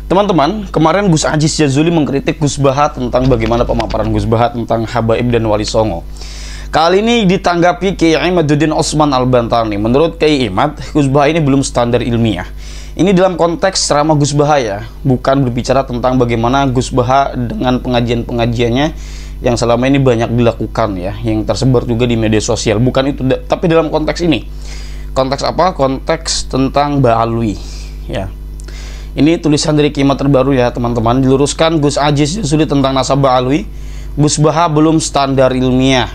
Teman-teman, kemarin Gus Aziz Jazuli mengkritik Gus Baha tentang bagaimana pemaparan Gus Baha tentang Habaib dan Wali Songo. Kali ini ditanggapi Kiai Imaduddin Osman Al-Bantani. Menurut Kiai Imad, Gus Baha ini belum standar ilmiah. Ini dalam konteks ceramah Gus Baha ya, bukan berbicara tentang bagaimana Gus Baha dengan pengajian-pengajiannya yang selama ini banyak dilakukan ya, yang tersebar juga di media sosial. Bukan itu, tapi dalam konteks ini. Konteks apa? Konteks tentang Ba'alwi ya. Ini tulisan dari Kiai Imad terbaru ya teman-teman. Diluruskan Gus Aziz Jazuli tentang nasab Ba'alwi. Gus Baha belum standar ilmiah.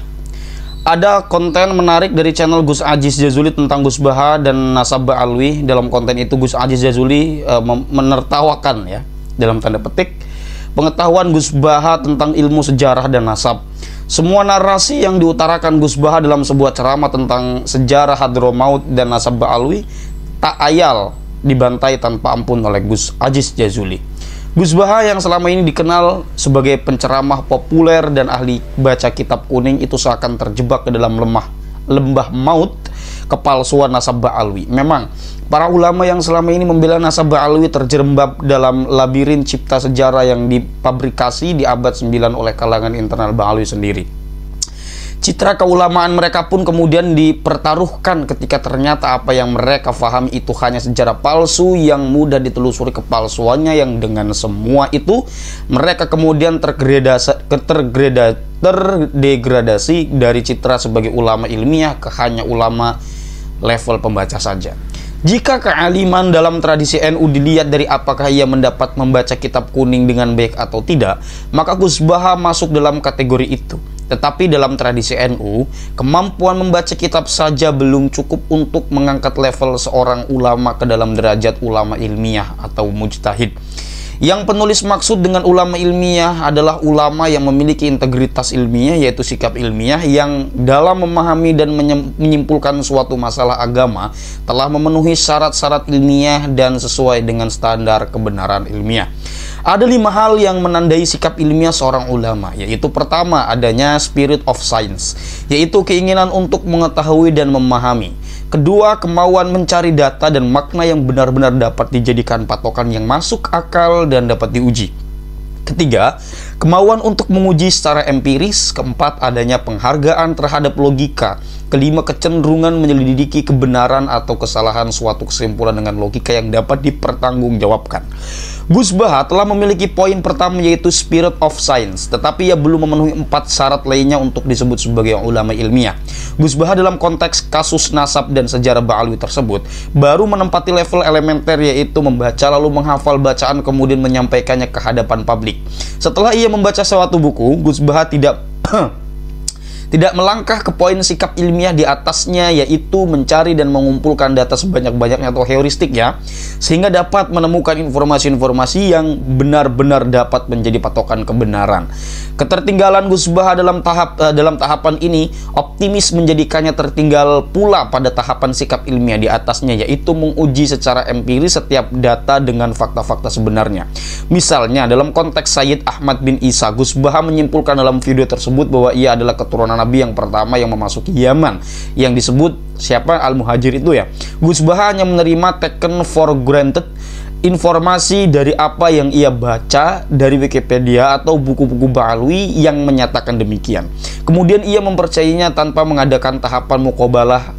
Ada konten menarik dari channel Gus Aziz Jazuli tentang Gus Baha dan nasab Ba'alwi. Dalam konten itu Gus Aziz Jazuli menertawakan ya, dalam tanda petik, pengetahuan Gus Baha tentang ilmu sejarah dan nasab. Semua narasi yang diutarakan Gus Baha dalam sebuah ceramah tentang sejarah Hadramaut dan nasab Ba'alwi tak ayal dibantai tanpa ampun oleh Gus Aziz Jazuli. Gus Baha yang selama ini dikenal sebagai penceramah populer dan ahli baca kitab kuning itu seakan terjebak ke dalam lembah maut kepalsuan nasab Ba'alwi. Memang para ulama yang selama ini membela nasab Ba'alwi terjerembab dalam labirin cipta sejarah yang dipabrikasi di abad 9 oleh kalangan internal Ba'alwi sendiri. Citra keulamaan mereka pun kemudian dipertaruhkan ketika ternyata apa yang mereka fahami itu hanya sejarah palsu yang mudah ditelusuri kepalsuannya, yang dengan semua itu mereka kemudian terdegradasi dari citra sebagai ulama ilmiah ke hanya ulama level pembaca saja. Jika kealiman dalam tradisi NU dilihat dari apakah ia mendapat membaca kitab kuning dengan baik atau tidak, maka Gus Baha masuk dalam kategori itu. Tetapi dalam tradisi NU, kemampuan membaca kitab saja belum cukup untuk mengangkat level seorang ulama ke dalam derajat ulama ilmiah atau mujtahid. Yang penulis maksud dengan ulama ilmiah adalah ulama yang memiliki integritas ilmiah, yaitu sikap ilmiah yang dalam memahami dan menyimpulkan suatu masalah agama telah memenuhi syarat-syarat ilmiah dan sesuai dengan standar kebenaran ilmiah. Ada 5 hal yang menandai sikap ilmiah seorang ulama, yaitu pertama, adanya spirit of science, yaitu keinginan untuk mengetahui dan memahami. Kedua, kemauan mencari data dan makna yang benar-benar dapat dijadikan patokan yang masuk akal dan dapat diuji. Ketiga, kemauan untuk menguji secara empiris. Keempat, adanya penghargaan terhadap logika. Kelima, kecenderungan menyelidiki kebenaran atau kesalahan suatu kesimpulan dengan logika yang dapat dipertanggungjawabkan. Gus Baha telah memiliki poin pertama, yaitu spirit of science, tetapi ia belum memenuhi 4 syarat lainnya untuk disebut sebagai ulama ilmiah. Gus Baha dalam konteks kasus nasab dan sejarah Ba'alwi tersebut baru menempati level elementer, yaitu membaca lalu menghafal bacaan kemudian menyampaikannya ke hadapan publik. Setelah ia membaca suatu buku, Gus Baha tidak melangkah ke poin sikap ilmiah di atasnya, yaitu mencari dan mengumpulkan data sebanyak-banyaknya atau heuristik ya, sehingga dapat menemukan informasi-informasi yang benar-benar dapat menjadi patokan kebenaran. Ketertinggalan Gus Baha dalam tahapan ini optimis menjadikannya tertinggal pula pada tahapan sikap ilmiah di atasnya, yaitu menguji secara empiris setiap data dengan fakta-fakta sebenarnya. Misalnya dalam konteks Sayyid Ahmad bin Isa, Gus Baha menyimpulkan dalam video tersebut bahwa ia adalah keturunan Nabi yang pertama yang memasuki Yaman, yang disebut siapa? Al-Muhajir itu ya. Gus Baha hanya menerima taken for granted informasi dari apa yang ia baca dari Wikipedia atau buku-buku Ba'alwi yang menyatakan demikian. Kemudian ia mempercayainya tanpa mengadakan tahapan muqabalah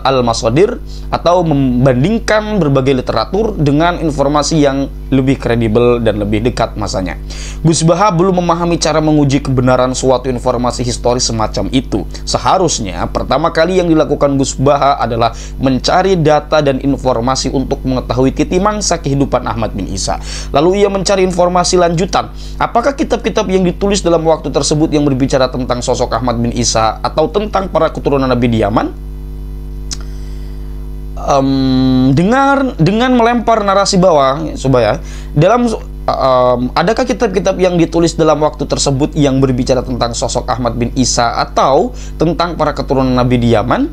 al-masadir atau membandingkan berbagai literatur dengan informasi yang lebih kredibel dan lebih dekat masanya. Gus Baha belum memahami cara menguji kebenaran suatu informasi historis semacam itu. Seharusnya pertama kali yang dilakukan Gus Baha adalah mencari data dan informasi untuk mengetahui titi mangsa kehidupan Ahmad bin Isa. Lalu ia mencari informasi lanjutan. Apakah kitab-kitab yang ditulis dalam waktu tersebut yang berbicara tentang sosok Ahmad bin Isa atau tentang para keturunan Nabi di Yaman? Dengan melempar narasi bawah, supaya dalam adakah kitab-kitab yang ditulis dalam waktu tersebut yang berbicara tentang sosok Ahmad bin Isa atau tentang para keturunan Nabi di Yaman?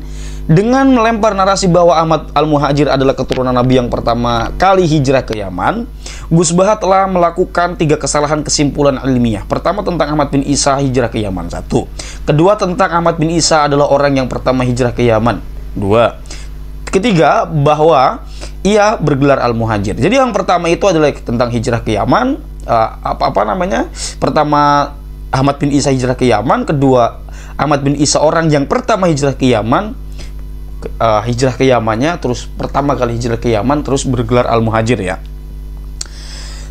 Dengan melempar narasi bahwa Ahmad Al-Muhajir adalah keturunan Nabi yang pertama kali hijrah ke Yaman, Gus Baha telah melakukan 3 kesalahan kesimpulan ilmiah. Pertama, tentang Ahmad bin Isa hijrah ke Yaman. 1. Kedua, tentang Ahmad bin Isa adalah orang yang pertama hijrah ke Yaman. 2. ketiga, bahwa ia bergelar Al-Muhajir. Jadi yang pertama itu adalah tentang hijrah ke Yaman. Pertama, Ahmad bin Isa hijrah ke Yaman. Kedua, Ahmad bin Isa orang yang pertama hijrah ke Yaman. Hijrah ke Yamannya, terus pertama kali hijrah ke Yaman, terus bergelar Al-Muhajir ya.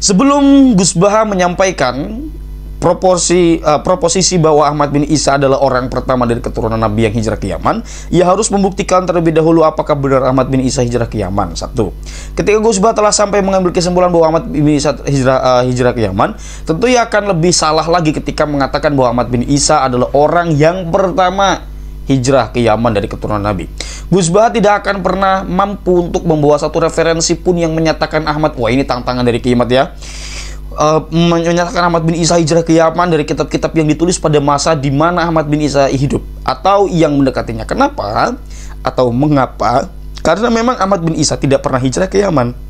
Sebelum Gus Baha menyampaikan proposisi bahwa Ahmad bin Isa adalah orang pertama dari keturunan Nabi yang hijrah ke Yaman, ia harus membuktikan terlebih dahulu apakah benar Ahmad bin Isa hijrah ke Yaman. Satu, ketika Gus Baha telah sampai mengambil kesimpulan bahwa Ahmad bin Isa hijrah ke Yaman, tentu ia akan lebih salah lagi ketika mengatakan bahwa Ahmad bin Isa adalah orang yang pertama hijrah ke Yaman dari keturunan Nabi. Gus Baha tidak akan pernah mampu untuk membawa satu referensi pun yang menyatakan Ahmad, wah ini tantangan dari Kiamat ya, menyatakan Ahmad bin Isa hijrah ke Yaman dari kitab-kitab yang ditulis pada masa di mana Ahmad bin Isa hidup atau yang mendekatinya. Kenapa? Atau mengapa? Karena memang Ahmad bin Isa tidak pernah hijrah ke Yaman.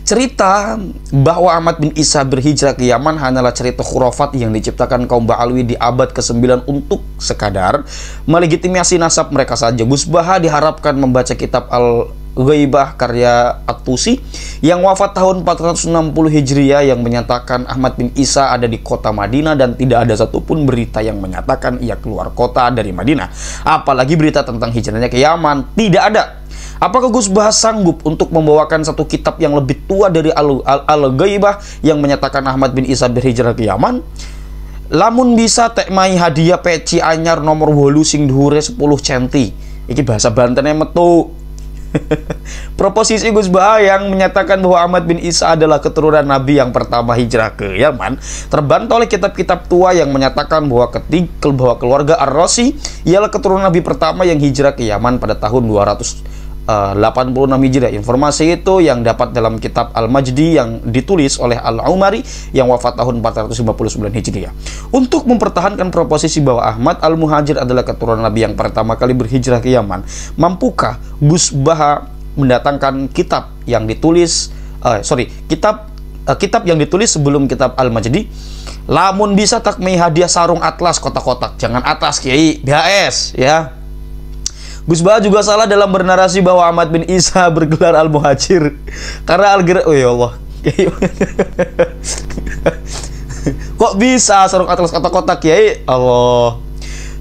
Cerita bahwa Ahmad bin Isa berhijrah ke Yaman hanyalah cerita khurafat yang diciptakan kaum Ba'alwi di abad ke-9 untuk sekadar melegitimasi nasab mereka saja. Gus Baha diharapkan membaca kitab Al-Ghaibah karya At-Tusi yang wafat tahun 460 Hijriah yang menyatakan Ahmad bin Isa ada di kota Madinah dan tidak ada satupun berita yang menyatakan ia keluar kota dari Madinah. Apalagi berita tentang hijrahnya ke Yaman, tidak ada. Apakah Gus Baha sanggup untuk membawakan satu kitab yang lebih tua dari Al-Ghaibah yang menyatakan Ahmad bin Isa berhijrah ke Yaman? Lamun bisa tekmai hadiah peci anyar nomor 8 sing dhuwure 10 cm. Iki bahasa Bantennya metu. Proposisi Gus Baha yang menyatakan bahwa Ahmad bin Isa adalah keturunan Nabi yang pertama hijrah ke Yaman terbantah oleh kitab-kitab tua yang menyatakan bahwa keluarga Ar-Rasi ialah keturunan Nabi pertama yang hijrah ke Yaman pada tahun 286 Hijriah. Informasi itu yang dapat dalam kitab Al-Majdi yang ditulis oleh Al-Umari yang wafat tahun 459 Hijriah. Untuk mempertahankan proposisi bahwa Ahmad Al-Muhajir adalah keturunan Nabi yang pertama kali berhijrah ke Yaman, mampukah Gus Baha mendatangkan kitab yang ditulis kitab yang ditulis sebelum kitab Al-Majdi? Lamun bisa takmei hadiah sarung atlas kotak-kotak, jangan atas Kiai BHS ya. Gus Baha juga salah dalam bernarasi bahwa Ahmad bin Isa bergelar Al-Muhajir karena oh ya Allah. Kok bisa sarung atlas kotak-kotak Kiai? Allah.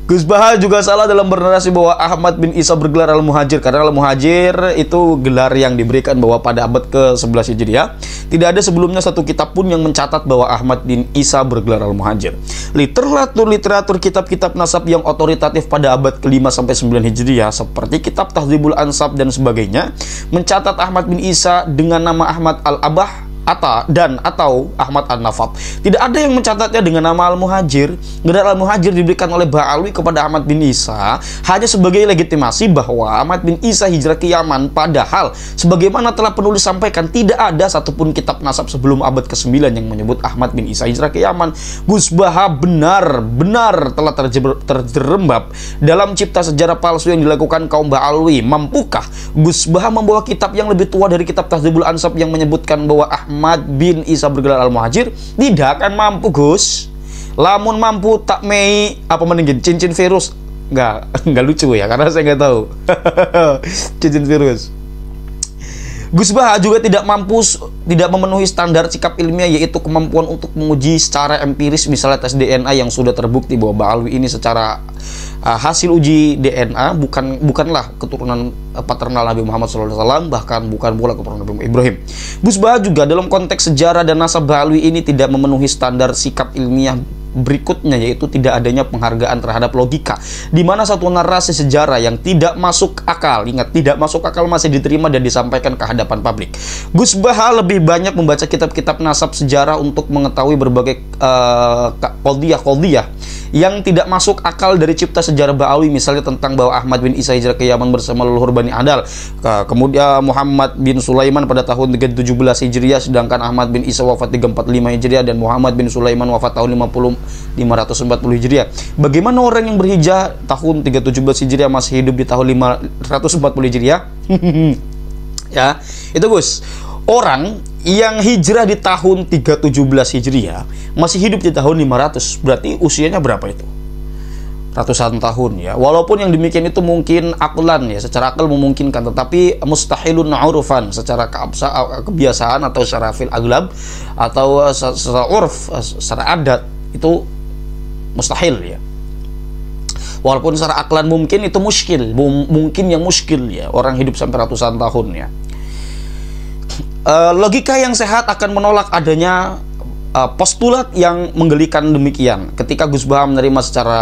Gus Baha juga salah dalam bernarasi bahwa Ahmad bin Isa bergelar Al-Muhajir karena Al-Muhajir itu gelar yang diberikan bahwa pada abad ke-11 Hijriah tidak ada sebelumnya satu kitab pun yang mencatat bahwa Ahmad bin Isa bergelar Al-Muhajir. Literatur kitab-kitab nasab yang otoritatif pada abad ke-5 sampai 9 Hijriah seperti kitab Tahdzibul Ansab dan sebagainya mencatat Ahmad bin Isa dengan nama Ahmad Al-Abah atau Ahmad An-Nafat. Tidak ada yang mencatatnya dengan nama Al-Muhajir. Gelar Al-Muhajir diberikan oleh Ba'alwi kepada Ahmad bin Isa hanya sebagai legitimasi bahwa Ahmad bin Isa hijrah ke Yaman, padahal sebagaimana telah penulis sampaikan tidak ada satupun kitab nasab sebelum abad ke-9 yang menyebut Ahmad bin Isa hijrah ke Yaman. Gus Baha benar-benar telah terjerembab dalam cipta sejarah palsu yang dilakukan kaum Ba'alwi. Mampukah Gus Baha membawa kitab yang lebih tua dari kitab Tahdzibul Ansab yang menyebutkan bahwa Ahmad bin Isa bergelar Al-Muhajir? Tidak akan mampu, Gus. Lamun mampu tak mei apa mendingin cincin virus. Nggak lucu ya, karena saya nggak tahu. Cincin virus. Gus Baha juga tidak memenuhi standar sikap ilmiah, yaitu kemampuan untuk menguji secara empiris misalnya tes DNA yang sudah terbukti bahwa Ba'alwi ini secara hasil uji DNA bukanlah keturunan paternal Nabi Muhammad SAW, bahkan bukan pula keturunan Nabi Ibrahim. Gus Baha juga dalam konteks sejarah dan nasab Ba'alwi ini tidak memenuhi standar sikap ilmiah berikutnya, yaitu tidak adanya penghargaan terhadap logika, di mana satu narasi sejarah yang tidak masuk akal, ingat, tidak masuk akal masih diterima dan disampaikan ke hadapan publik. Gus Baha lebih banyak membaca kitab-kitab nasab sejarah untuk mengetahui berbagai qadiyah yang tidak masuk akal dari cipta sejarah Ba'alwi, misalnya tentang bahwa Ahmad bin Isa hijrah ke Yaman bersama leluhur Bani Adal, kemudian Muhammad bin Sulaiman pada tahun 317 Hijriah, sedangkan Ahmad bin Isa wafat 345 Hijriah dan Muhammad bin Sulaiman wafat tahun 540 Hijriah. Bagaimana orang yang berhijrah tahun 317 Hijriah masih hidup di tahun 540 Hijriah? Ya, itu Gus. Orang yang hijrah di tahun 317 Hijriah masih hidup di tahun 500, berarti usianya berapa itu? ratusan tahun ya. Walaupun yang demikian itu mungkin aklan ya, secara akal memungkinkan, tetapi mustahilun urfan, secara kebiasaan atau secara fil aglab atau secara urf, secara adat itu mustahil ya. Walaupun secara aklan mungkin itu muskil, mungkin yang muskil ya, orang hidup sampai ratusan tahun ya. Logika yang sehat akan menolak adanya postulat yang menggelikan demikian. Ketika Gus Baha menerima secara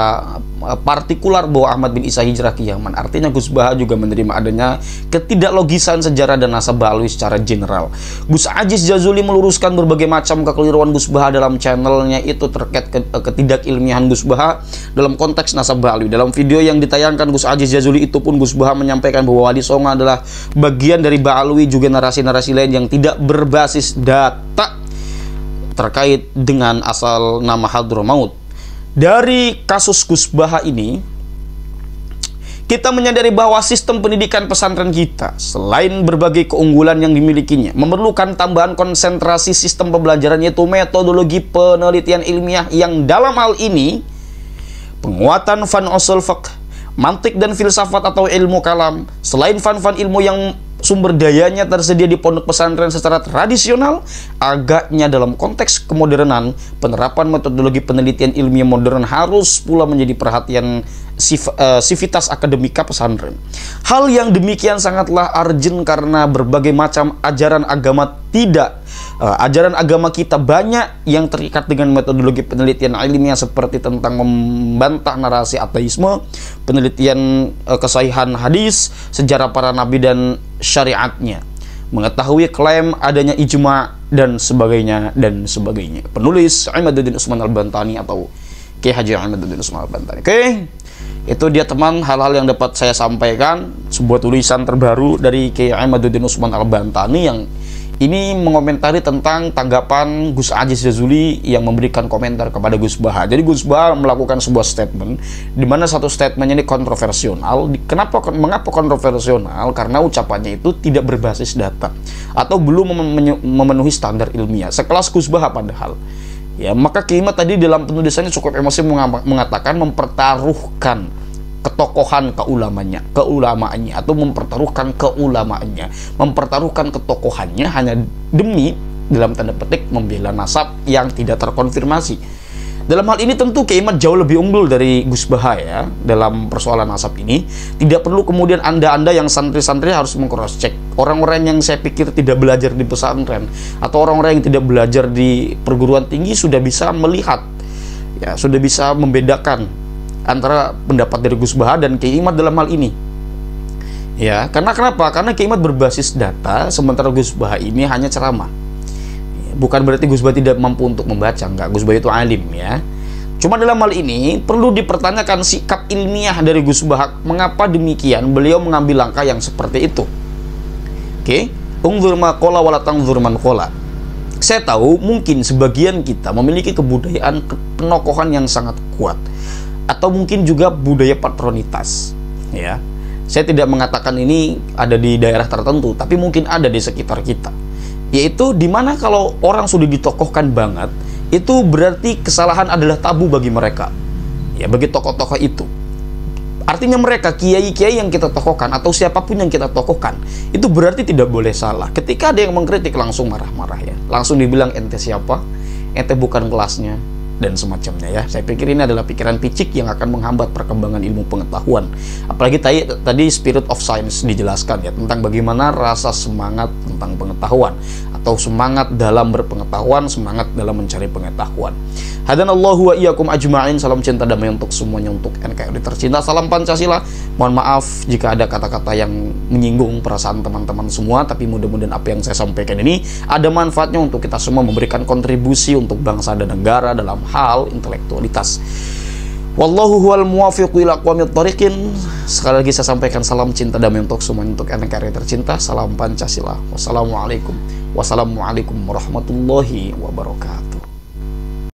partikular bahwa Ahmad bin Isa hijrah ke Yaman, artinya Gus Baha juga menerima adanya ketidaklogisan sejarah dan nasab Ba'alwi secara general. Gus Aziz Jazuli meluruskan berbagai macam kekeliruan Gus Baha dalam channelnya itu terkait ketidakilmiahan Gus Baha dalam konteks nasab Ba'alwi. Dalam video yang ditayangkan Gus Aziz Jazuli itu pun Gus Baha menyampaikan bahwa Wali Songo adalah bagian dari Ba'alwi, juga narasi-narasi lain yang tidak berbasis data terkait dengan asal nama Hadramaut. Dari kasus Gus Baha ini, kita menyadari bahwa sistem pendidikan pesantren kita, selain berbagai keunggulan yang dimilikinya, memerlukan tambahan konsentrasi sistem pembelajaran, yaitu metodologi penelitian ilmiah yang dalam hal ini penguatan fan usul fiqh, mantik dan filsafat atau ilmu kalam, selain fan-fan ilmu yang sumber dayanya tersedia di pondok pesantren secara tradisional, agaknya dalam konteks kemodernan, penerapan metodologi penelitian ilmiah modern harus pula menjadi perhatian sivitas akademika pesantren. Hal yang demikian sangatlah urgent karena berbagai macam ajaran agama kita banyak yang terikat dengan metodologi penelitian ilmiah, seperti tentang membantah narasi ateisme, penelitian kesahihan hadis, sejarah para nabi dan syariatnya, mengetahui klaim adanya ijma dan sebagainya dan sebagainya. Penulis Imaduddin Usman Al-Bantani atau Kiai Haji Imaduddin Usman Al-Bantani. Oke, itu dia teman, hal-hal yang dapat saya sampaikan. Sebuah tulisan terbaru dari Kiai Imaduddin Usman Al-Bantani yang ini mengomentari tentang tanggapan Gus Aziz Jazuli yang memberikan komentar kepada Gus Baha. Jadi Gus Baha melakukan sebuah statement, di mana satu statementnya ini kontroversial. Mengapa kontroversial? Karena ucapannya itu tidak berbasis data atau belum memenuhi standar ilmiah. Sekelas Gus Baha padahal. Ya, maka Kiai tadi dalam penulisannya cukup emosi mengatakan mempertaruhkan ketokohan keulamaannya atau mempertaruhkan ketokohannya hanya demi dalam tanda petik membela nasab yang tidak terkonfirmasi. Dalam hal ini tentu Kiai jauh lebih unggul dari Gus Baha ya dalam persoalan nasab ini. Tidak perlu kemudian anda yang santri-santri harus meng-cross check. Orang-orang yang saya pikir tidak belajar di pesantren atau orang-orang yang tidak belajar di perguruan tinggi sudah bisa melihat ya, sudah bisa membedakan antara pendapat dari Gus Baha dan Kiai Imad dalam hal ini. Ya, karena kenapa? Karena Kiai Imad berbasis data, sementara Gus Baha ini hanya ceramah. Bukan berarti Gus Baha tidak mampu untuk membaca, enggak. Gus Baha itu alim ya. Cuma dalam hal ini perlu dipertanyakan sikap ilmiah dari Gus Baha. Mengapa demikian beliau mengambil langkah yang seperti itu? Oke, ungzur ma qala wala tangzur man qala. Saya tahu mungkin sebagian kita memiliki kebudayaan penokohan yang sangat kuat, atau mungkin juga budaya patronitas ya. Saya tidak mengatakan ini ada di daerah tertentu, tapi mungkin ada di sekitar kita, yaitu dimana kalau orang sudah ditokohkan banget, itu berarti kesalahan adalah tabu bagi mereka ya, bagi tokoh-tokoh itu. Artinya mereka, kiai-kiai yang kita tokohkan atau siapapun yang kita tokohkan, itu berarti tidak boleh salah. Ketika ada yang mengkritik langsung marah-marah ya, langsung dibilang ente siapa, ente bukan kelasnya, dan semacamnya ya. Saya pikir ini adalah pikiran picik yang akan menghambat perkembangan ilmu pengetahuan. Apalagi tadi spirit of science dijelaskan ya, tentang bagaimana rasa semangat tentang pengetahuan atau semangat dalam berpengetahuan, semangat dalam mencari pengetahuan. Hadanallahu wa iyyakum ajma'in. Salam cinta damai untuk semuanya, untuk NKRI tercinta. Salam Pancasila. Mohon maaf jika ada kata-kata yang menyinggung perasaan teman-teman semua, tapi mudah-mudahan apa yang saya sampaikan ini ada manfaatnya untuk kita semua, memberikan kontribusi untuk bangsa dan negara dalam hal intelektualitas. Wallahu huwal muwaffiqu ila aqwamit thoriqin. Sekali lagi saya sampaikan salam cinta damai untuk semuanya, untuk NKRI tercinta. Salam Pancasila. Wassalamualaikum warahmatullahi wabarakatuh.